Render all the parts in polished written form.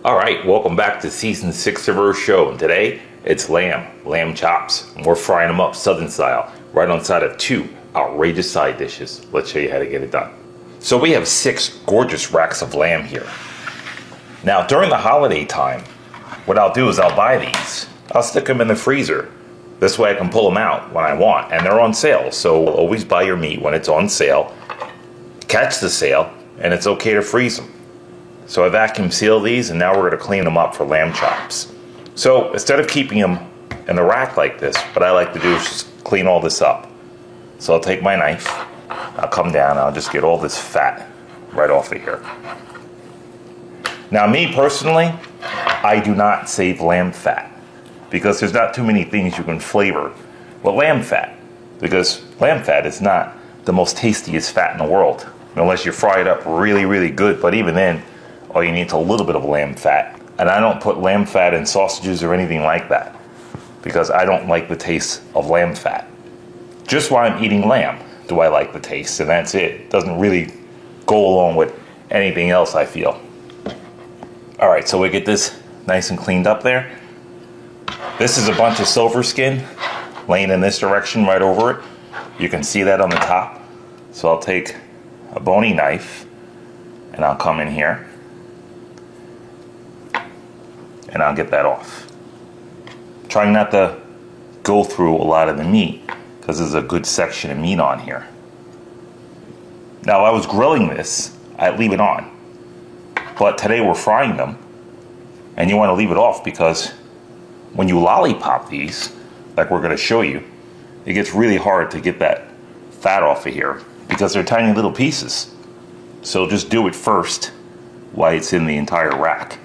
Alright, welcome back to season 6 of our show, and today it's lamb chops, and we're frying them up southern style, right on side of 2 outrageous side dishes. Let's show you how to get it done. So we have 6 gorgeous racks of lamb here. Now during the holiday time, what I'll do is I'll buy these, I'll stick them in the freezer. This way I can pull them out when I want, and they're on sale, so always buy your meat when it's on sale, catch the sale, and it's okay to freeze them. So I vacuum seal these, and now we're going to clean them up for lamb chops. So instead of keeping them in the rack like this, what I like to do is just clean all this up. So I'll take my knife, I'll come down, I'll just get all this fat right off of here. Now me personally, I do not save lamb fat because there's not too many things you can flavor with lamb fat, because lamb fat is not the most tastiest fat in the world unless you fry it up really good, but even then all you need is a little bit of lamb fat. And I don't put lamb fat in sausages or anything like that because I don't like the taste of lamb fat. Just while I'm eating lamb do I like the taste, and that's it. It doesn't really go along with anything else, I feel. Alright, so we get this nice and cleaned up there. This is a bunch of silver skin laying in this direction right over it. You can see that on the top. So I'll take a bony knife and I'll come in here and I'll get that off. Trying not to go through a lot of the meat because there's a good section of meat on here. Now, if I was grilling this, I'd leave it on. But today we're frying them, and you want to leave it off because when you lollipop these, like we're going to show you, it gets really hard to get that fat off of here because they're tiny little pieces. So just do it first while it's in the entire rack,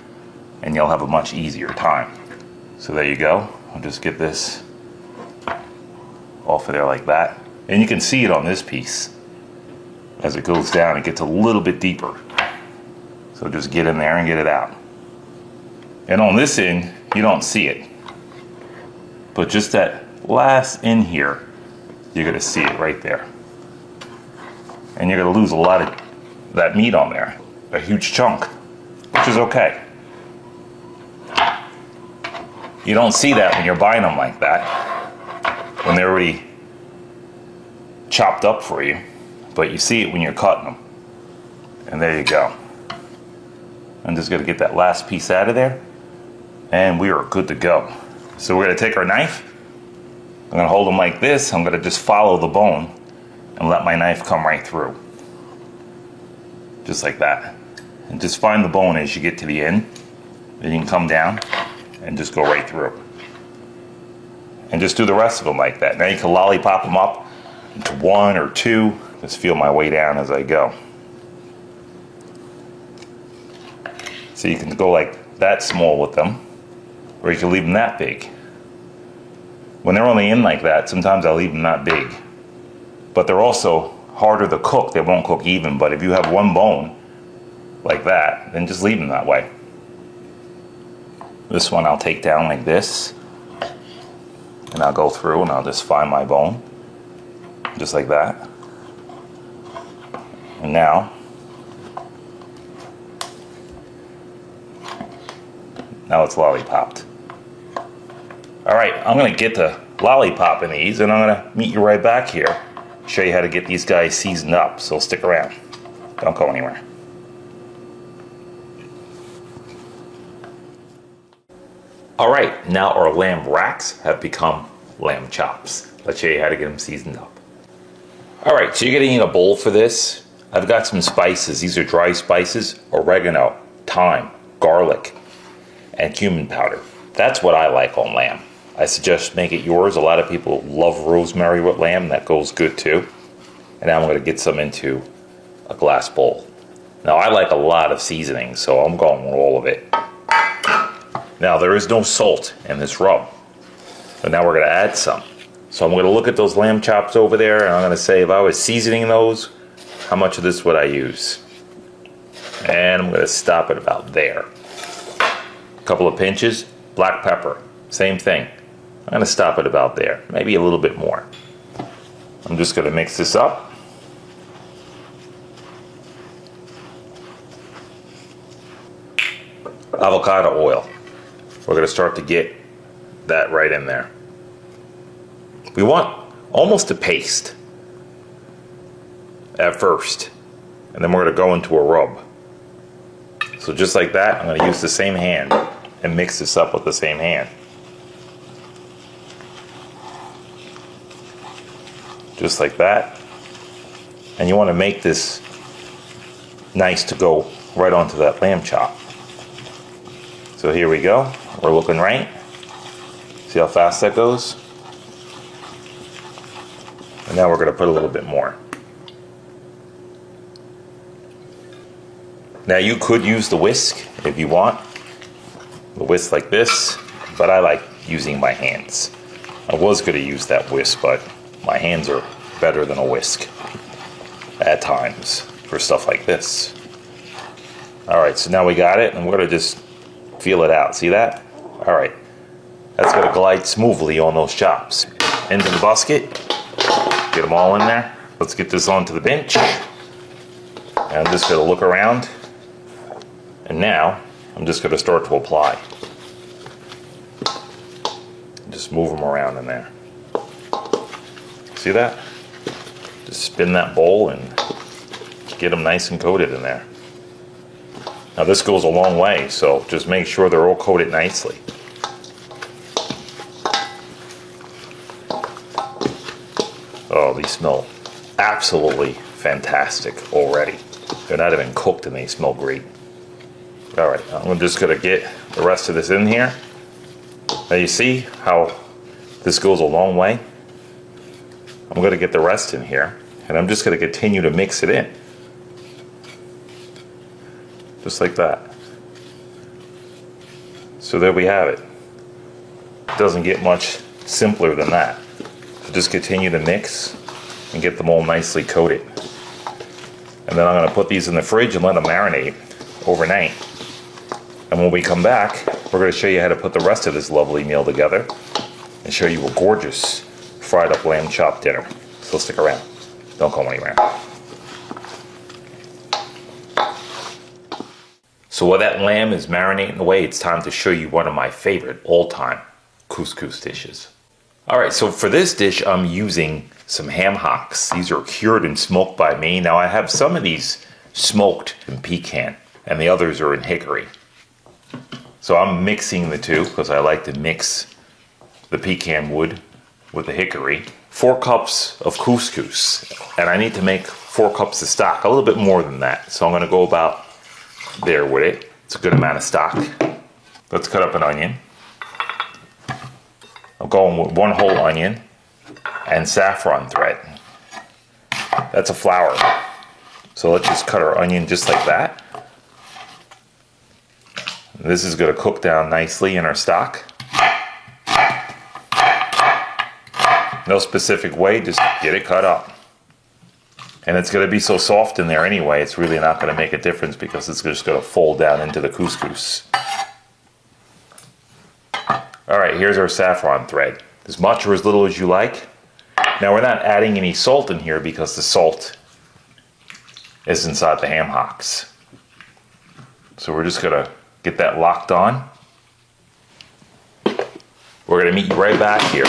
and you'll have a much easier time. So there you go. I'll just get this off of there like that. And you can see it on this piece. As it goes down, it gets a little bit deeper. So just get in there and get it out. And on this end, you don't see it. But just that last end here, you're going to see it right there. And you're going to lose a lot of that meat on there. A huge chunk, which is okay. You don't see that when you're buying them like that, when they're already chopped up for you, but you see it when you're cutting them. And there you go. I'm just going to get that last piece out of there, and we are good to go. So we're going to take our knife, I'm going to hold them like this, I'm going to just follow the bone and let my knife come right through. Just like that. And just find the bone as you get to the end, then you can come down and just go right through. And just do the rest of them like that. Now you can lollipop them up into 1 or 2. Just feel my way down as I go. So you can go like that small with them, or you can leave them that big. When they're only in like that, sometimes I'll leave them that big. But they're also harder to cook. They won't cook even. But if you have one bone like that, then just leave them that way. This one I'll take down like this, and I'll go through and I'll just find my bone, just like that. And now it's lollipopped. Alright, I'm going to get to lollipopping these, and I'm going to meet you right back here, show you how to get these guys seasoned up, so stick around. Don't go anywhere. Alright, now our lamb racks have become lamb chops. Let's show you how to get them seasoned up. Alright, so you're going to need a bowl for this. I've got some spices. These are dry spices: oregano, thyme, garlic, and cumin powder. That's what I like on lamb. I suggest make it yours. A lot of people love rosemary with lamb. That goes good too. And now I'm going to get some into a glass bowl. Now I like a lot of seasoning, so I'm going with all of it. Now there is no salt in this rub, but now we're going to add some. So I'm going to look at those lamb chops over there, and I'm going to say, if I was seasoning those, how much of this would I use? And I'm going to stop it about there. A couple of pinches. Black pepper, same thing. I'm going to stop it about there, maybe a little bit more. I'm just going to mix this up. avocado oil. We're going to start to get that right in there. We want almost a paste at first, and then we're going to go into a rub. So just like that, I'm going to use the same hand and mix this up with the same hand. Just like that. And you want to make this nice to go right onto that lamb chop. So here we go. We're looking right. See how fast that goes? And now we're going to put a little bit more. Now you could use the whisk if you want. The whisk like this, but I like using my hands. I was going to use that whisk, but my hands are better than a whisk at times for stuff like this. Alright, so now we got it, and we're going to just feel it out. See that? Alright. That's going to glide smoothly on those chops. Into the basket. Get them all in there. Let's get this onto the bench. And I'm just going to look around. And now, I'm just going to start to apply. Just move them around in there. See that? Just spin that bowl and get them nice and coated in there. Now this goes a long way, so just make sure they're all coated nicely. Oh, these smell absolutely fantastic already. They're not even cooked and they smell great. Alright, I'm just going to get the rest of this in here. Now you see how this goes a long way? I'm going to get the rest in here, and I'm just going to continue to mix it in. Just like that. So there we have it. It doesn't get much simpler than that. So just continue to mix and get them all nicely coated. And then I'm going to put these in the fridge and let them marinate overnight. And when we come back, we're going to show you how to put the rest of this lovely meal together and show you a gorgeous fried up lamb chop dinner. So stick around. Don't go anywhere. So while that lamb is marinating away, it's time to show you one of my favorite all-time couscous dishes. Alright, so for this dish I'm using some ham hocks. These are cured and smoked by me. Now I have some of these smoked in pecan and the others are in hickory. So I'm mixing the two because I like to mix the pecan wood with the hickory. 4 cups of couscous, and I need to make 4 cups of stock, a little bit more than that. So I'm going to go about there with it. It's a good amount of stock. Let's cut up an onion. I'm going with 1 whole onion and saffron thread. That's a flour. So let's just cut our onion just like that. This is going to cook down nicely in our stock. No specific way, just get it cut up. And it's going to be so soft in there anyway, it's really not going to make a difference because it's just going to fold down into the couscous. Alright, here's our saffron thread. As much or as little as you like. Now we're not adding any salt in here because the salt is inside the ham hocks. So we're just going to get that locked on. We're going to meet you right back here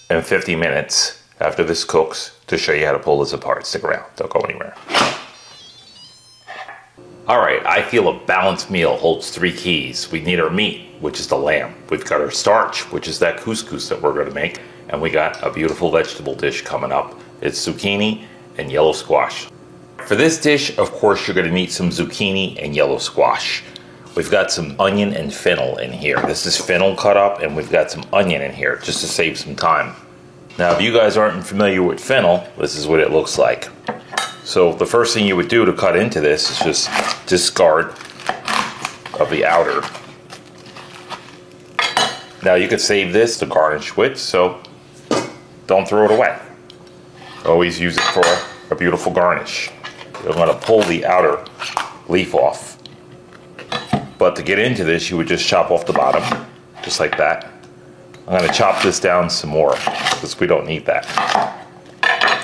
in 50 minutes after this cooks to show you how to pull this apart. Stick around, don't go anywhere. Alright, I feel a balanced meal holds 3 keys. We need our meat, which is the lamb. We've got our starch, which is that couscous that we're going to make. And we got a beautiful vegetable dish coming up. It's zucchini and yellow squash. For this dish, of course, you're going to need some zucchini and yellow squash. We've got some onion and fennel in here. This is fennel cut up, and we've got some onion in here just to save some time. Now, if you guys aren't familiar with fennel, this is what it looks like. So the first thing you would do to cut into this is just discard of the outer. Now you could save this to garnish with, so don't throw it away. Always use it for a beautiful garnish. You're going to pull the outer leaf off. But to get into this, you would just chop off the bottom, just like that. I'm going to chop this down some more, because we don't need that.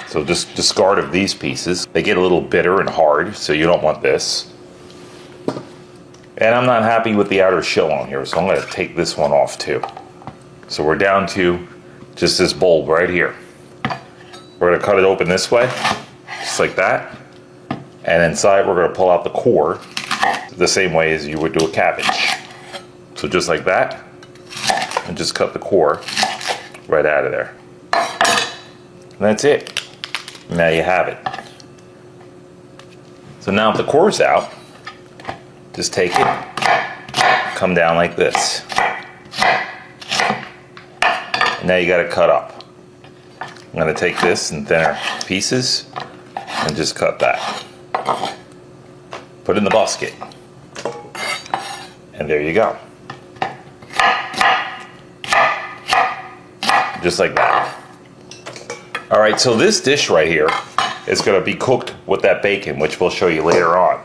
So just discard of these pieces. They get a little bitter and hard, so you don't want this. And I'm not happy with the outer shell on here, so I'm going to take this one off too. So we're down to just this bulb right here. We're going to cut it open this way, just like that. And inside we're going to pull out the core the same way as you would do a cabbage. So just like that, and just cut the core right out of there. And that's it. Now you have it. So now if the core's out, just take it, come down like this. And now you got to cut up. I'm going to take this in thinner pieces and just cut that. Put it in the basket. And there you go. Just like that. Alright, so this dish right here is going to be cooked with that bacon, which we'll show you later on.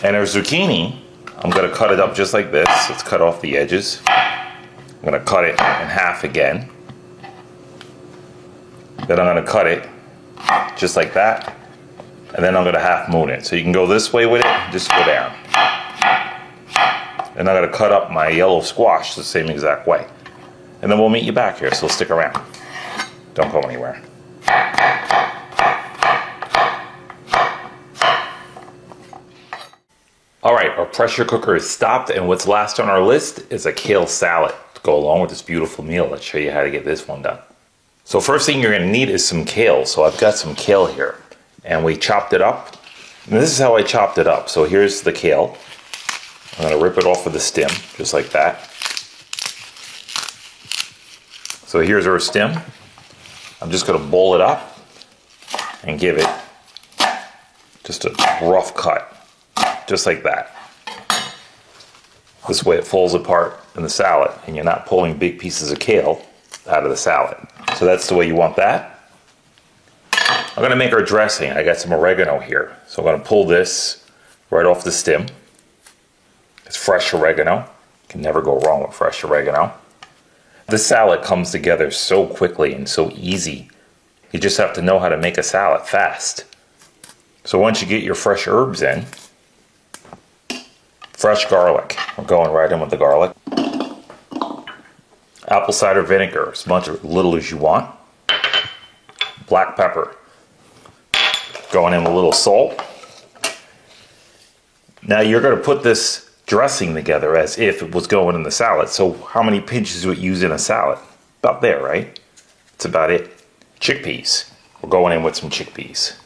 And our zucchini, I'm going to cut it up just like this. Let's cut off the edges. I'm going to cut it in half again. Then I'm going to cut it just like that. And then I'm going to half moon it. So you can go this way with it, just go down. And I'm going to cut up my yellow squash the same exact way. And then we'll meet you back here, so stick around. Don't go anywhere. Alright, our pressure cooker is stopped, and what's last on our list is a kale salad to go along with this beautiful meal. Let's show you how to get this one done. So first thing you're going to need is some kale. So I've got some kale here, and we chopped it up. And this is how I chopped it up. So here's the kale. I'm going to rip it off of the stem, just like that. So here's our stem. I'm just going to bowl it up and give it just a rough cut. Just like that. This way it falls apart in the salad and you're not pulling big pieces of kale out of the salad. So that's the way you want that. I'm going to make our dressing. I got some oregano here. So I'm going to pull this right off the stem. It's fresh oregano. Can never go wrong with fresh oregano. This salad comes together so quickly and so easy. You just have to know how to make a salad fast. So once you get your fresh herbs in, fresh garlic. We're going right in with the garlic. Apple cider vinegar, as much or little as you want. Black pepper. Going in with a little salt. Now you're going to put this dressing together as if it was going in the salad. So how many pinches would you use in a salad? About there, right? That's about it. Chickpeas. We're going in with some chickpeas.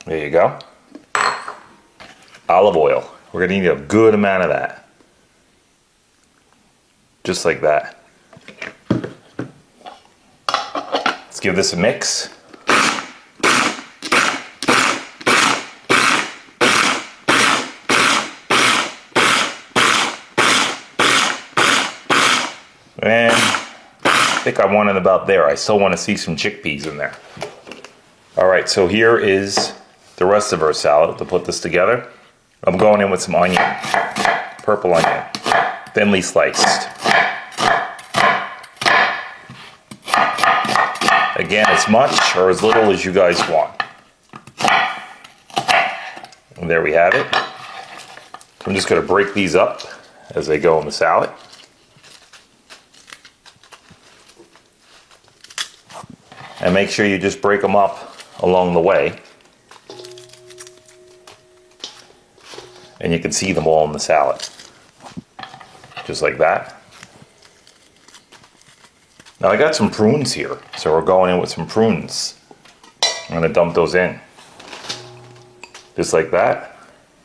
There you go. Olive oil. We're going to need a good amount of that. Just like that. Let's give this a mix. And I think I want it about there. I still want to see some chickpeas in there. Alright, so here is the rest of our salad to put this together. I'm going in with some onion, purple onion, thinly sliced. Again, as much or as little as you guys want. And there we have it. I'm just going to break these up as they go in the salad. And make sure you just break them up along the way. And you can see them all in the salad. Just like that. Now I got some prunes here, so we're going in with some prunes. I'm going to dump those in. Just like that.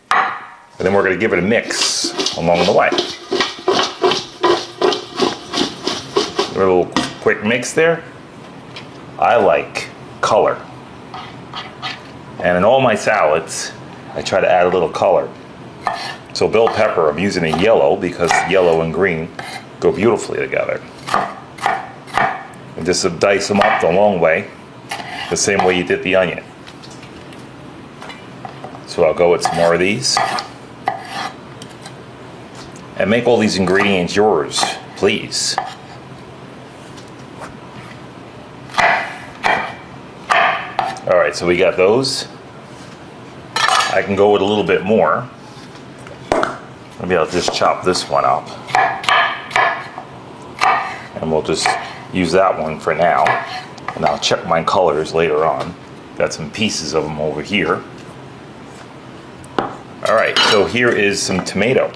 And then we're going to give it a mix along the way. Give it a little quick mix there. I like color. And in all my salads, I try to add a little color. So bell pepper, I'm using a yellow because yellow and green go beautifully together. And just dice them up the long way, the same way you did the onion. So I'll go with some more of these. And make all these ingredients yours, please. Alright, so we got those. I can go with a little bit more. Maybe I'll just chop this one up. And we'll just use that one for now. And I'll check my colors later on. Got some pieces of them over here. All right, so here is some tomato.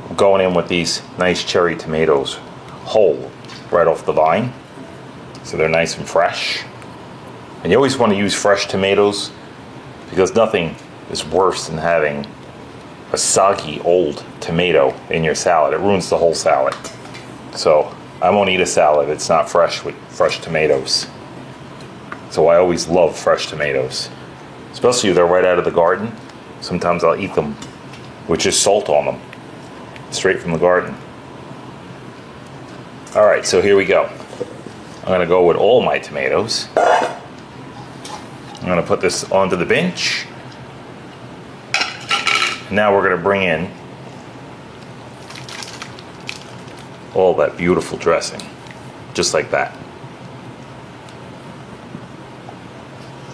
I'm going in with these nice cherry tomatoes, whole, right off the vine. So they're nice and fresh. And you always want to use fresh tomatoes because nothing is worse than having a soggy old tomato in your salad. It ruins the whole salad. So I won't eat a salad if it's not fresh with fresh tomatoes. So I always love fresh tomatoes, especially if they're right out of the garden. Sometimes I'll eat them with just salt on them, straight from the garden. All right, so here we go. I'm gonna go with all my tomatoes. I'm gonna put this onto the bench. Now we're gonna bring in all that beautiful dressing, just like that.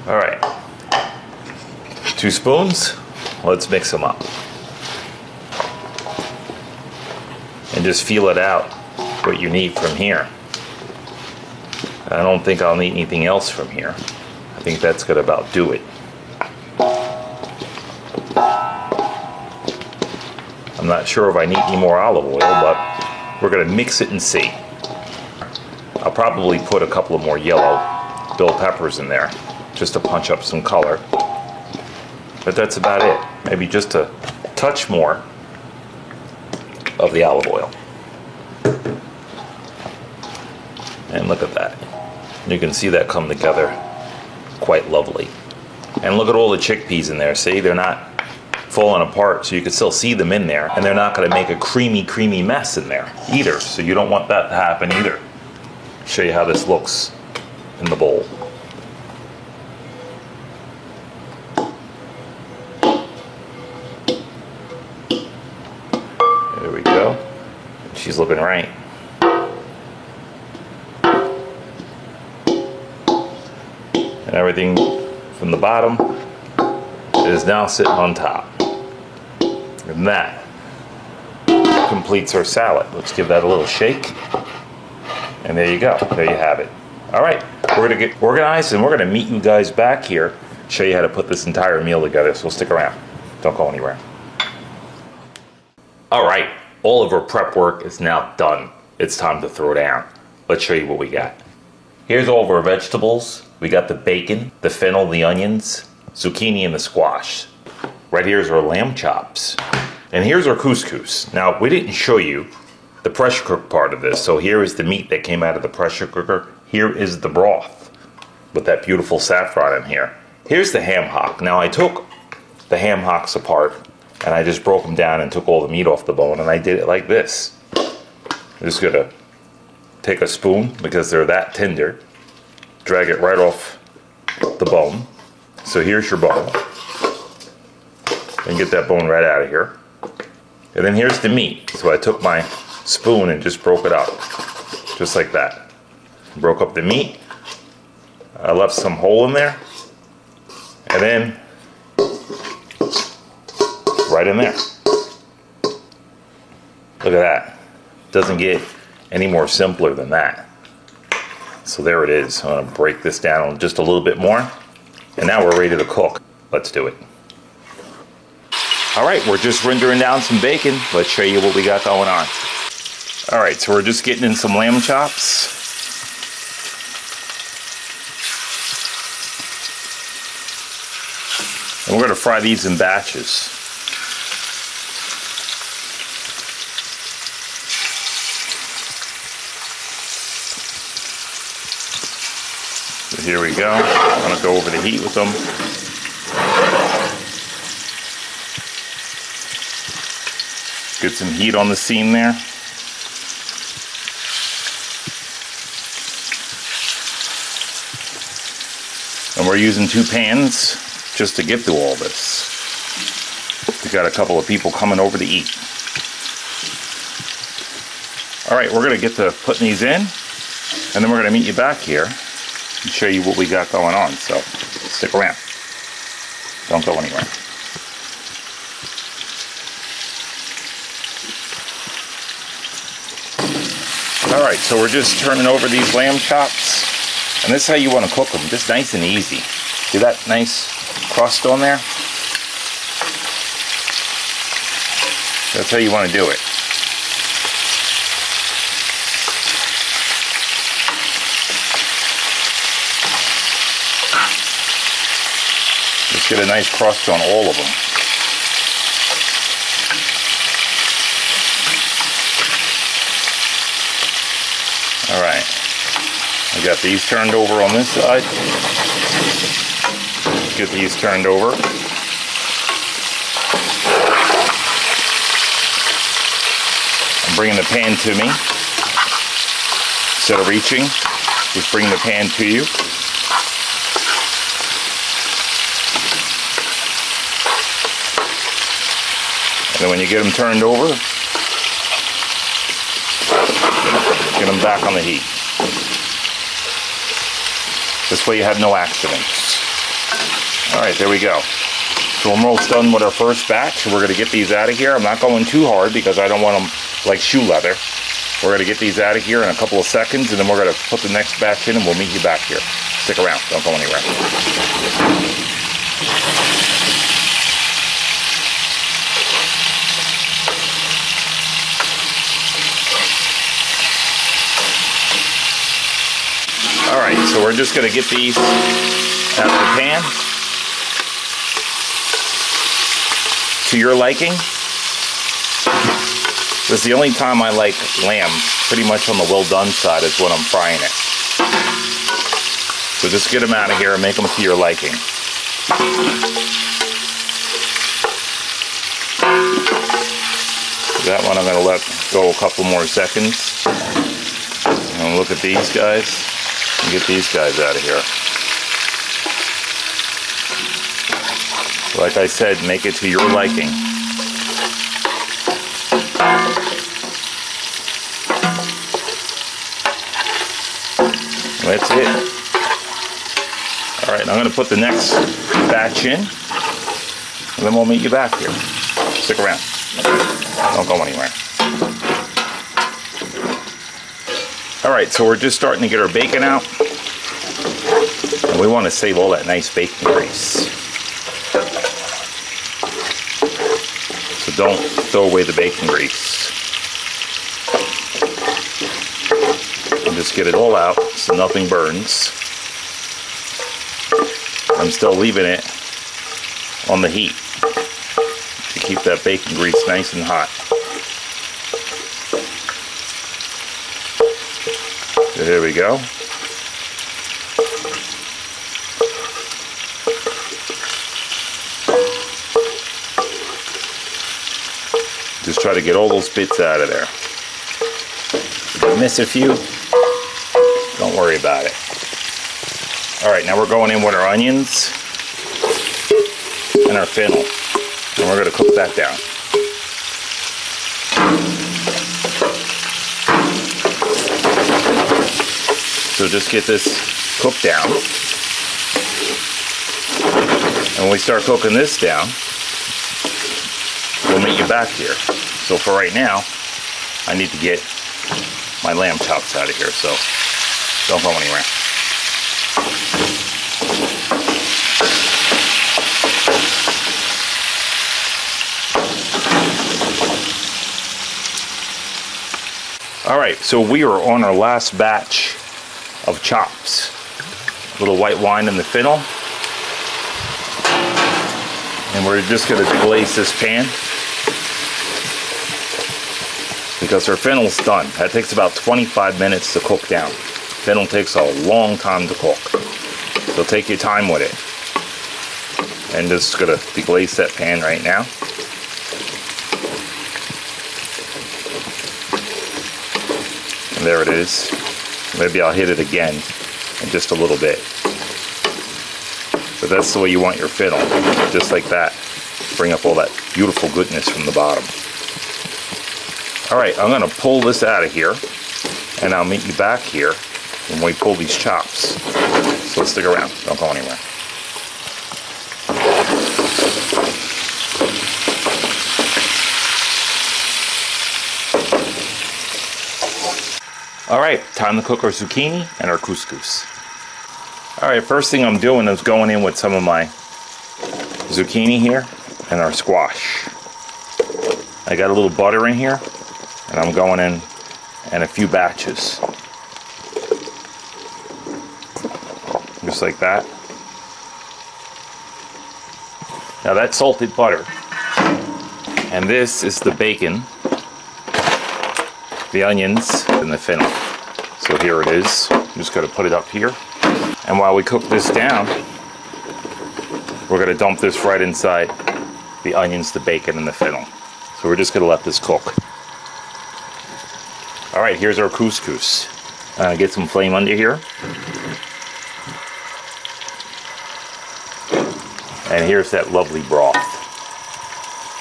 All right, 2 spoons. Let's mix them up. And just feel it out, what you need from here. I don't think I'll need anything else from here. I think that's gonna about do it. I'm not sure if I need any more olive oil, but we're gonna mix it and see. I'll probably put a couple of more yellow bell peppers in there, just to punch up some color. But that's about it. Maybe just a touch more of the olive oil. And look at that. You can see that come together quite lovely. And look at all the chickpeas in there. See, they're not falling apart, so you can still see them in there. And they're not gonna make a creamy mess in there either. So you don't want that to happen either. Show you how this looks in the bowl. There we go. She's looking right. And everything from the bottom is now sitting on top. And that completes our salad. Let's give that a little shake. And there you go. There you have it. All right, we're gonna get organized and we're gonna meet you guys back here, show you how to put this entire meal together. So stick around. Don't go anywhere. All right, all of our prep work is now done. It's time to throw down. Let's show you what we got. Here's all of our vegetables. We got the bacon, the fennel, the onions, zucchini, and the squash. Right here's our lamb chops. And here's our couscous. Now, we didn't show you the pressure cook part of this. So here is the meat that came out of the pressure cooker. Here is the broth with that beautiful saffron in here. Here's the ham hock. Now, I took the ham hocks apart and I just broke them down and took all the meat off the bone, and I did it like this. I'm just gonna take a spoon, because they're that tender, drag it right off the bone. So here's your bone. And get that bone right out of here. And then here's the meat. So I took my spoon and just broke it up, just like that. Broke up the meat. I left some hole in there. And then right in there. Look at that. Doesn't get any more simpler than that. So there it is. I'm gonna break this down just a little bit more. And now we're ready to cook. Let's do it. All right, we're just rendering down some bacon. Let's show you what we got going on. All right, so we're just getting in some lamb chops. And we're gonna fry these in batches. So here we go. I'm gonna go over the heat with them. Get some heat on the seam there. And we're using 2 pans just to get through all this. We got a couple of people coming over to eat. All right, we're gonna get to putting these in, and then we're gonna meet you back here and show you what we got going on. So stick around. Don't go anywhere. All right, so we're just turning over these lamb chops. And this is how you want to cook them, just nice and easy. See that nice crust on there? That's how you want to do it. Just get a nice crust on all of them. All right, I got these turned over on this side. Get these turned over. I'm bringing the pan to me. Instead of reaching, just bring the pan to you. And then when you get them turned over, get them back on the heat. This way you have no accidents. All right, there we go. So we're almost done with our first batch. We're gonna get these out of here. I'm not going too hard because I don't want them like shoe leather. We're gonna get these out of here in a couple of seconds, and then we're gonna put the next batch in and we'll meet you back here. Stick around, don't go anywhere. All right, so we're just gonna get these out of the pan to your liking. This is the only time I like lamb, pretty much on the well done side is when I'm frying it. So just get them out of here and make them to your liking. That one I'm gonna let go a couple more seconds. And look at these guys. And get these guys out of here. Like I said, make it to your liking. That's it. All right, I'm going to put the next batch in, and then we'll meet you back here. Stick around. Don't go anywhere. All right, so we're just starting to get our bacon out. And we want to save all that nice bacon grease. So don't throw away the bacon grease. And just get it all out so nothing burns. I'm still leaving it on the heat to keep that bacon grease nice and hot. So here we go. Just try to get all those bits out of there. If you miss a few, don't worry about it. All right, now we're going in with our onions and our fennel, and we're going to cook that down. So just get this cooked down. And when we start cooking this down, we'll meet you back here. So for right now, I need to get my lamb chops out of here, so don't go anywhere. All right, so we are on our last batch of chops. A little white wine in the fennel. And we're just gonna deglaze this pan because our fennel's done. That takes about 25 minutes to cook down. Fennel takes a long time to cook. So take your time with it. And just gonna deglaze that pan right now. And there it is. Maybe I'll hit it again in just a little bit. But that's the way you want your fennel, just like that. Bring up all that beautiful goodness from the bottom. All right, I'm gonna pull this out of here, and I'll meet you back here when we pull these chops. So stick around, don't go anywhere. All right, time to cook our zucchini and our couscous. All right, first thing I'm doing is going in with some of my zucchini here and our squash. I got a little butter in here, and I'm going in a few batches. Just like that. Now that's salted butter. And this is the bacon, the onions, and the fennel. So here it is. I'm just going to put it up here. And while we cook this down, we're going to dump this right inside the onions, the bacon, and the fennel. So we're just going to let this cook. All right, here's our couscous. Get some flame under here. And here's that lovely broth.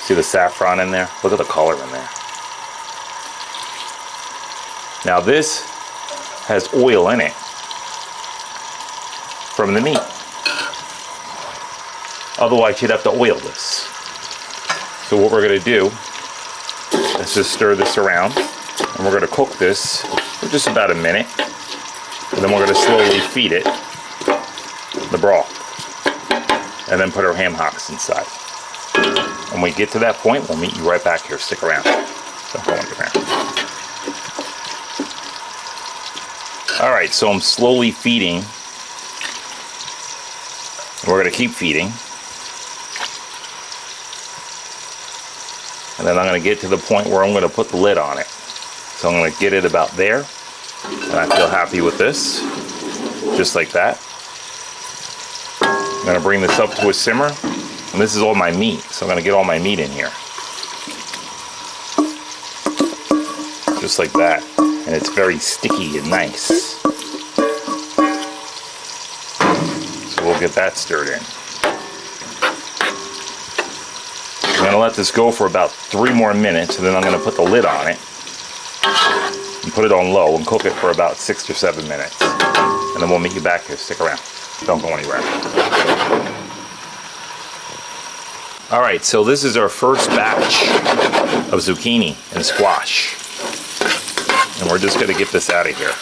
See the saffron in there? Look at the color in there. Now this has oil in it from the meat. Otherwise you'd have to oil this. So what we're going to do is just stir this around, and we're going to cook this for just about a minute, and then we're going to slowly feed it the broth, and then put our ham hocks inside. When we get to that point, we'll meet you right back here. Stick around. Don't go anywhere. All right, so I'm slowly feeding. We're going to keep feeding. And then I'm going to get to the point where I'm going to put the lid on it. So I'm going to get it about there. And I feel happy with this. Just like that. I'm going to bring this up to a simmer. And this is all my meat. So I'm going to get all my meat in here. Just like that. And it's very sticky and nice. So we'll get that stirred in. I'm going to let this go for about 3 more minutes, and then I'm going to put the lid on it and put it on low and cook it for about 6 or 7 minutes. And then we'll meet you back here. Stick around. Don't go anywhere. All right, so this is our first batch of zucchini and squash. And we're just going to get this out of here.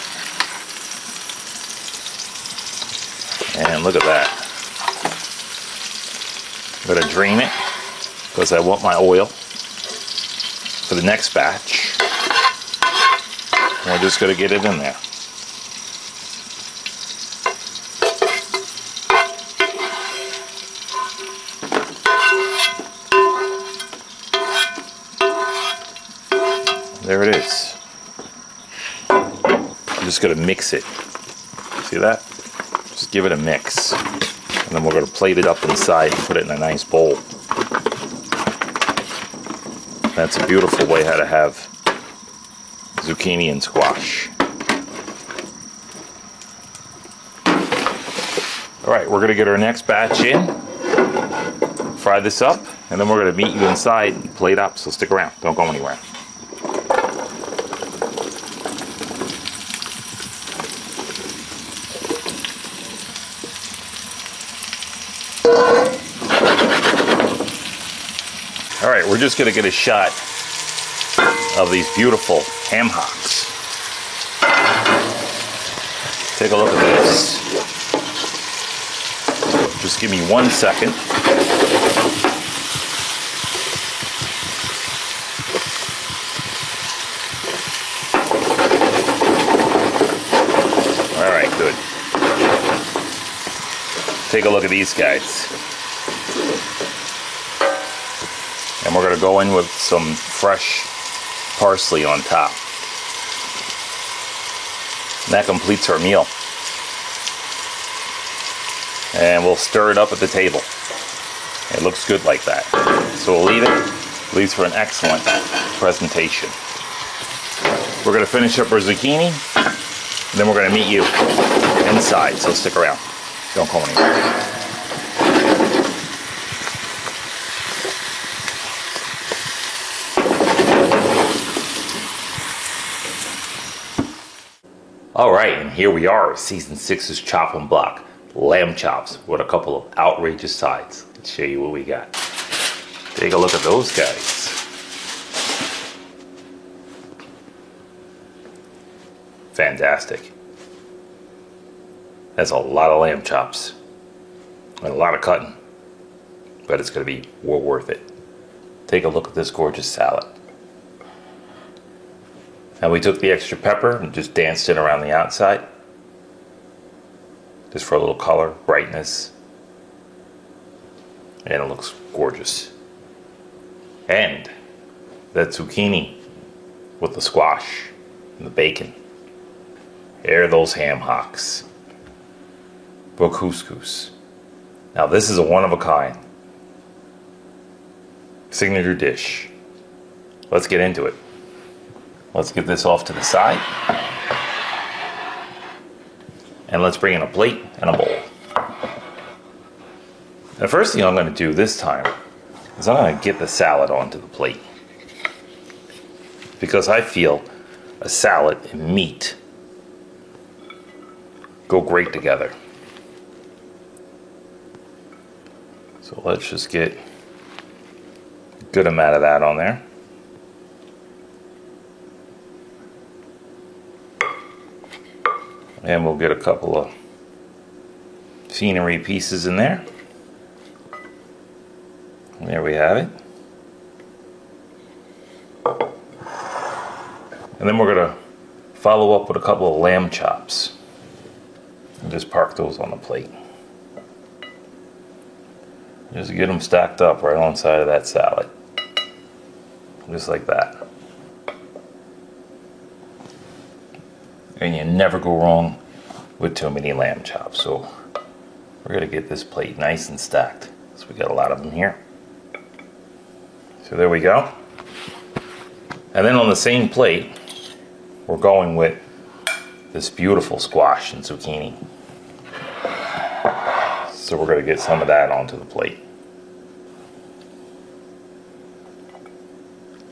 And look at that. I'm going to drain it because I want my oil for the next batch. And we're just going to get it in there. There it is. I'm just going to mix it. See that? Just give it a mix. And then we're going to plate it up inside and put it in a nice bowl. That's a beautiful way how to have zucchini and squash. All right, we're going to get our next batch in, fry this up, and then we're going to meet you inside and plate up. So stick around. Don't go anywhere. All right, we're just going to get a shot of these beautiful ham hocks. Take a look at this. Just give me 1 second. All right, good. Take a look at these guys. And we're going to go in with some fresh parsley on top. And that completes our meal. And we'll stir it up at the table. It looks good like that. So we'll leave it. Leaves for an excellent presentation. We're going to finish up our zucchini. And then we're going to meet you inside. So stick around. Don't go anywhere. All right, and here we are, season 6's chopping block, lamb chops with a couple of outrageous sides. Let's show you what we got. Take a look at those guys. fantastic. That's a lot of lamb chops and a lot of cutting, but it's going to be well worth it. Take a look at this gorgeous salad. And we took the extra pepper and just danced it around the outside, just for a little color, brightness, and it looks gorgeous. And that zucchini with the squash and the bacon. Air those ham hocks. For couscous. Now this is a one-of-a-kind signature dish. Let's get into it. Let's get this off to the side. And let's bring in a plate and a bowl. The first thing I'm going to do this time is I'm going to get the salad onto the plate. Because I feel a salad and meat go great together. So let's just get a good amount of that on there. And we'll get a couple of scenery pieces in there. And there we have it. And then we're going to follow up with a couple of lamb chops. And just park those on the plate. Just get them stacked up right alongside of that salad. Just like that. And you never go wrong with too many lamb chops. So we're going to get this plate nice and stacked. So we got a lot of them here. So there we go. And then on the same plate, we're going with this beautiful squash and zucchini. So we're going to get some of that onto the plate.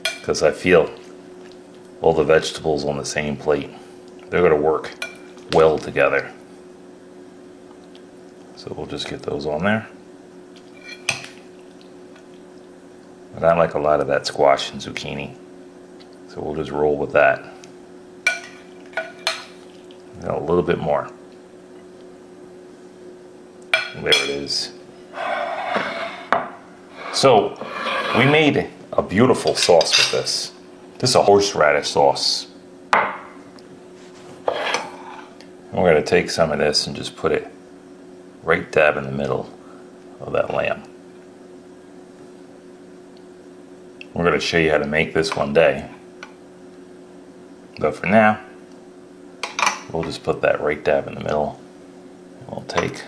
Because I feel all the vegetables on the same plate, they're going to work well together. So we'll just get those on there. But I like a lot of that squash and zucchini. So we'll just roll with that. And a little bit more. There it is. So we made a beautiful sauce with this. This is a horseradish sauce. And we're going to take some of this and just put it right dab in the middle of that lamb. We're going to show you how to make this one day. But for now, we'll just put that right dab in the middle. And we'll take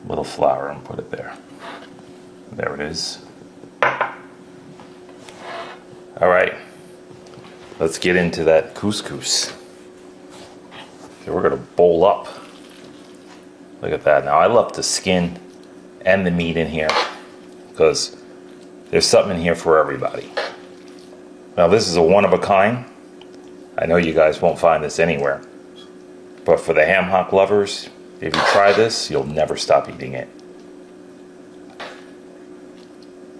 a little flour and put it there. There it is. All right, let's get into that couscous. So we're gonna bowl up. Look at that. Now I left the skin and the meat in here because there's something in here for everybody. Now this is a one-of-a-kind. I know you guys won't find this anywhere. But for the ham hock lovers, if you try this, you'll never stop eating it.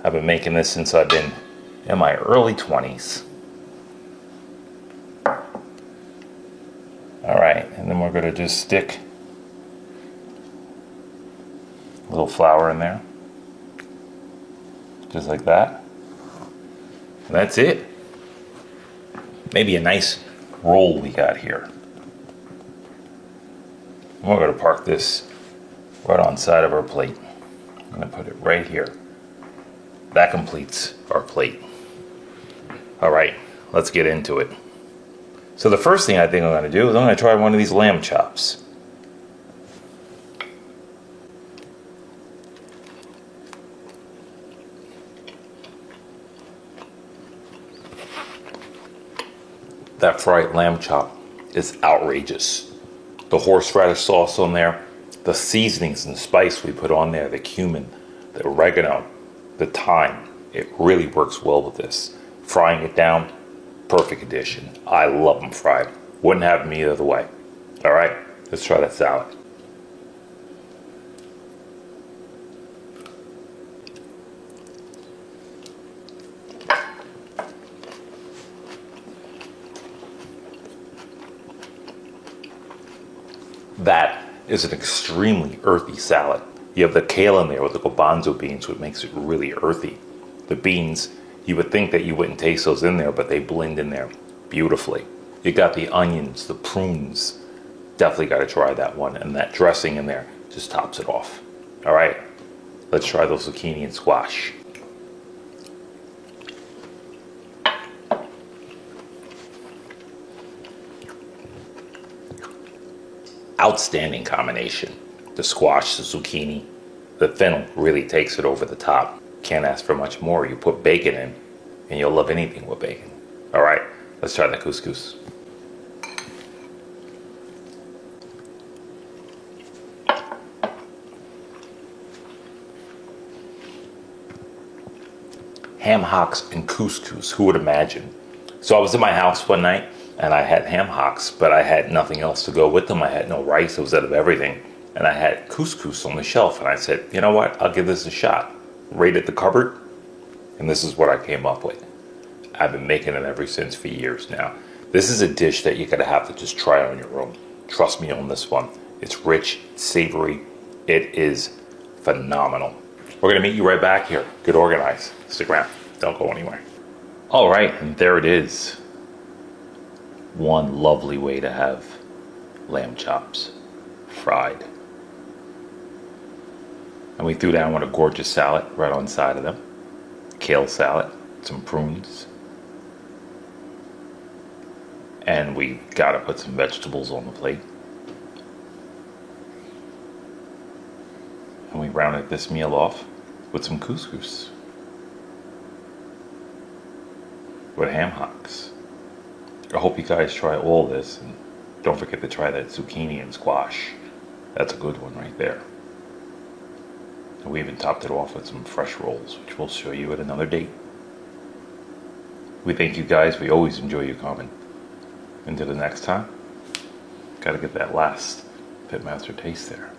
I've been making this since I've been in my early 20s. Alright, and then we're going to just stick a little flour in there. Just like that. And that's it. Maybe a nice roll we got here. And we're going to park this right on side of our plate. I'm going to put it right here. That completes our plate. Alright, let's get into it. So the first thing I think I'm going to do is I'm going to try one of these lamb chops. That fried lamb chop is outrageous. The horseradish sauce on there, the seasonings and spice we put on there, the cumin, the oregano, the thyme, it really works well with this. Frying it down, perfect addition. I love them fried. Wouldn't have them either way. All right, let's try that salad. That is an extremely earthy salad. You have the kale in there with the garbanzo beans, which makes it really earthy. The beans, you would think that you wouldn't taste those in there, but they blend in there beautifully. You got the onions, the prunes. Definitely got to try that one. And that dressing in there just tops it off. All right, let's try those zucchini and squash. Outstanding combination. The squash, the zucchini, the fennel really takes it over the top. Can't ask for much more. You put bacon in, and you'll love anything with bacon. All right, let's try the couscous. Ham hocks and couscous, who would imagine? So I was in my house one night, and I had ham hocks, but I had nothing else to go with them. I had no rice, it was out of everything. And I had couscous on the shelf, and I said, you know what, I'll give this a shot. Raided the cupboard, and this is what I came up with. I've been making it ever since for years now. This is a dish that you're gonna have to just try on your own. Trust me on this one. It's rich, savory, it is phenomenal. We're gonna meet you right back here. Get organized, stick around, don't go anywhere. All right, and there it is. One lovely way to have lamb chops fried. And we threw down with a gorgeous salad right on the side of them. Kale salad, some prunes. And we gotta put some vegetables on the plate. And we rounded this meal off with some couscous. With ham hocks. I hope you guys try all this, and don't forget to try that zucchini and squash. That's a good one right there. And we even topped it off with some fresh rolls, which we'll show you at another date. We thank you guys. We always enjoy you coming. Until the next time, gotta get that last Pitmaster taste there.